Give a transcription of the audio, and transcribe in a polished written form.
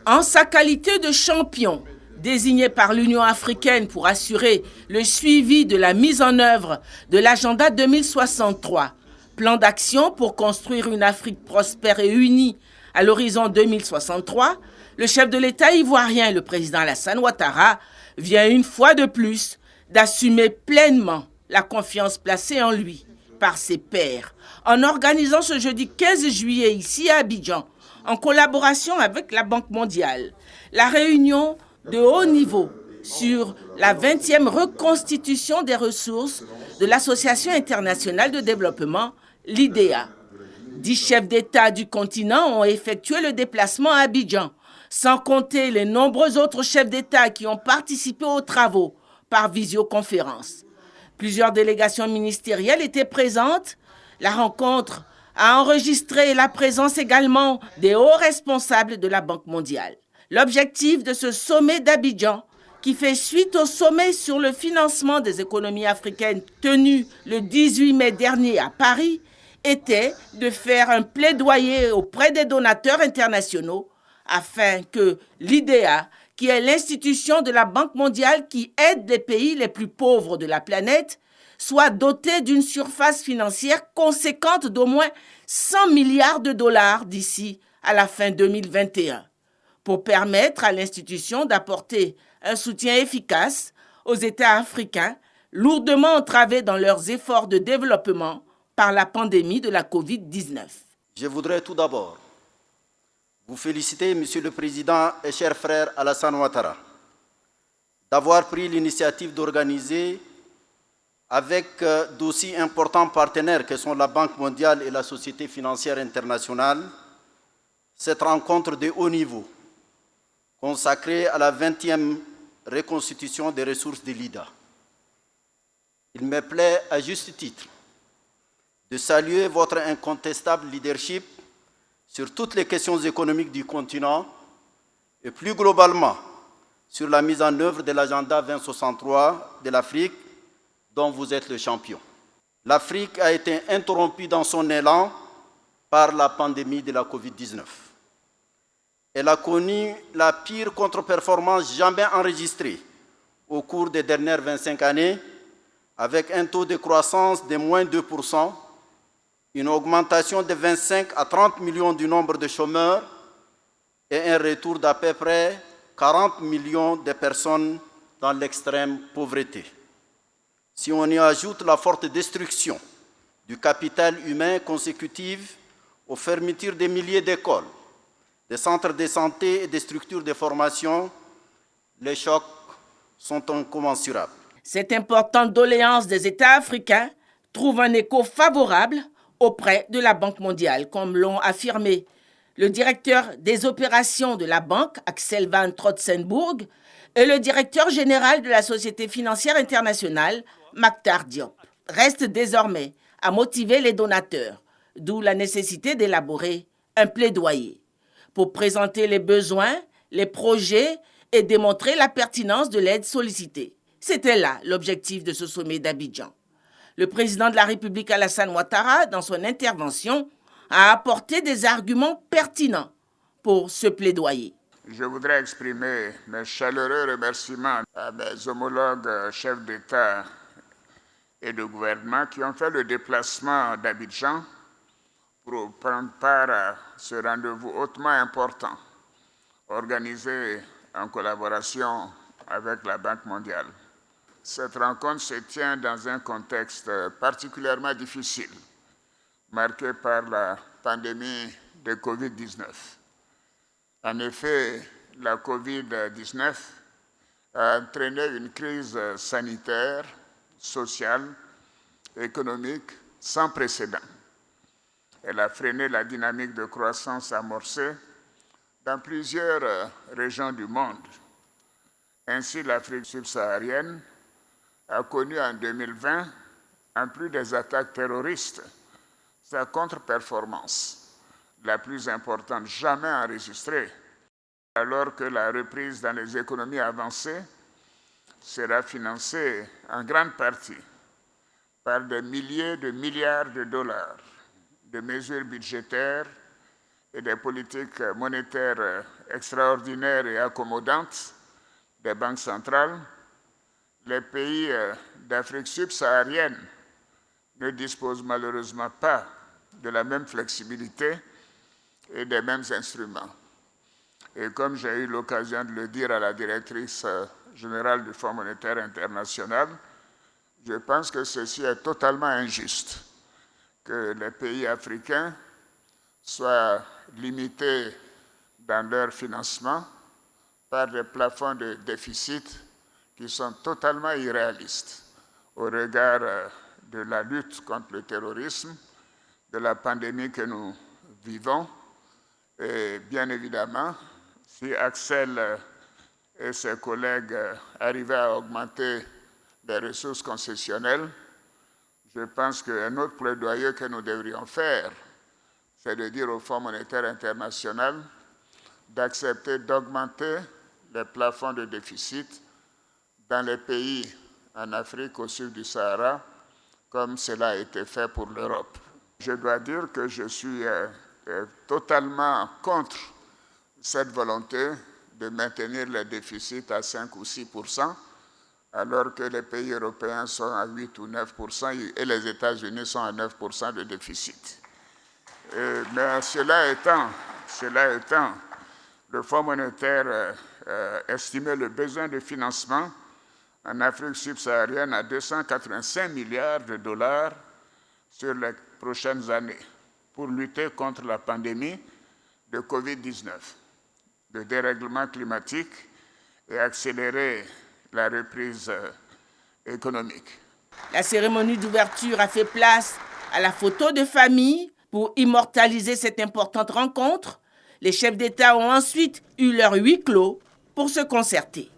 En sa qualité de champion, désigné par l'Union africaine pour assurer le suivi de la mise en œuvre de l'agenda 2063, plan d'action pour construire une Afrique prospère et unie à l'horizon 2063, le chef de l'État ivoirien, le président Alassane Ouattara, vient une fois de plus d'assumer pleinement la confiance placée en lui par ses pairs en organisant ce jeudi 15 juillet ici à Abidjan, en collaboration avec la Banque mondiale, la réunion de haut niveau sur la 20e reconstitution des ressources de l'Association internationale de développement, l'IDEA. 10 chefs d'État du continent ont effectué le déplacement à Abidjan, sans compter les nombreux autres chefs d'État qui ont participé aux travaux par visioconférence. Plusieurs délégations ministérielles étaient présentes. La rencontre a enregistré la présence également des hauts responsables de la Banque mondiale. L'objectif de ce sommet d'Abidjan, qui fait suite au sommet sur le financement des économies africaines tenu le 18 mai dernier à Paris, était de faire un plaidoyer auprès des donateurs internationaux afin que l'IDEA, qui est l'institution de la Banque mondiale qui aide les pays les plus pauvres de la planète, soit dotée d'une surface financière conséquente d'au moins 100 milliards de dollars d'ici à la fin 2021, pour permettre à l'institution d'apporter un soutien efficace aux États africains lourdement entravés dans leurs efforts de développement par la pandémie de la COVID-19. Je voudrais tout d'abord vous féliciter, Monsieur le Président et cher frère Alassane Ouattara, d'avoir pris l'initiative d'organiser avec d'aussi importants partenaires que sont la Banque mondiale et la Société financière internationale, cette rencontre de haut niveau consacrée à la 20e reconstitution des ressources de l'IDA. Il me plaît à juste titre de saluer votre incontestable leadership sur toutes les questions économiques du continent et plus globalement sur la mise en œuvre de l'agenda 2063 de l'Afrique dont vous êtes le champion. L'Afrique a été interrompue dans son élan par la pandémie de la COVID-19. Elle a connu la pire contre-performance jamais enregistrée au cours des dernières 25 années, avec un taux de croissance de moins 2%, une augmentation de 25 à 30 millions du nombre de chômeurs et un retour d'à peu près 40 millions de personnes dans l'extrême pauvreté. Si on y ajoute la forte destruction du capital humain consécutive aux fermetures des milliers d'écoles, des centres de santé et des structures de formation, les chocs sont incommensurables. Cette importante doléance des États africains trouve un écho favorable auprès de la Banque mondiale, comme l'ont affirmé le directeur des opérations de la banque, Axel Van Trotsenburg, et le directeur général de la Société financière internationale, Mactar Diop. Reste désormais à motiver les donateurs, d'où la nécessité d'élaborer un plaidoyer pour présenter les besoins, les projets et démontrer la pertinence de l'aide sollicitée. C'était là l'objectif de ce sommet d'Abidjan. Le président de la République Alassane Ouattara, dans son intervention, a apporté des arguments pertinents pour ce plaidoyer. Je voudrais exprimer mes chaleureux remerciements à mes homologues chefs d'État et de gouvernement qui ont fait le déplacement d'Abidjan pour prendre part à ce rendez-vous hautement important, organisé en collaboration avec la Banque mondiale. Cette rencontre se tient dans un contexte particulièrement difficile, marqué par la pandémie de COVID-19. En effet, la COVID-19 a entraîné une crise sanitaire, sociale, économique sans précédent. Elle a freiné la dynamique de croissance amorcée dans plusieurs régions du monde. Ainsi, l'Afrique subsaharienne a connu en 2020, en plus des attaques terroristes, sa contre-performance, la plus importante jamais enregistrée, alors que la reprise dans les économies avancées sera financée en grande partie par des milliers de milliards de dollars de mesures budgétaires et des politiques monétaires extraordinaires et accommodantes des banques centrales, les pays d'Afrique subsaharienne ne disposent malheureusement pas de la même flexibilité et des mêmes instruments. Et comme j'ai eu l'occasion de le dire à la directrice générale du Fonds monétaire international, je pense que ceci est totalement injuste, que les pays africains soient limités dans leur financement par des plafonds de déficit qui sont totalement irréalistes au regard de la lutte contre le terrorisme, de la pandémie que nous vivons. Et bien évidemment, si Axel et ses collègues arrivaient à augmenter les ressources concessionnelles, je pense qu'un autre plaidoyer que nous devrions faire, c'est de dire au Fonds monétaire international d'accepter d'augmenter les plafonds de déficit dans les pays en Afrique au sud du Sahara, comme cela a été fait pour l'Europe. Je dois dire que je suis totalement contre cette volonté de maintenir les déficits à 5 ou 6%, alors que les pays européens sont à 8 ou 9% et les États-Unis sont à 9% de déficit. Mais cela étant, le Fonds monétaire estimait le besoin de financement en Afrique subsaharienne à 285 milliards de dollars sur les prochaines années pour lutter contre la pandémie de Covid-19, le dérèglement climatique et accélérer la reprise économique. La cérémonie d'ouverture a fait place à la photo de famille pour immortaliser cette importante rencontre. Les chefs d'État ont ensuite eu leur huis clos pour se concerter.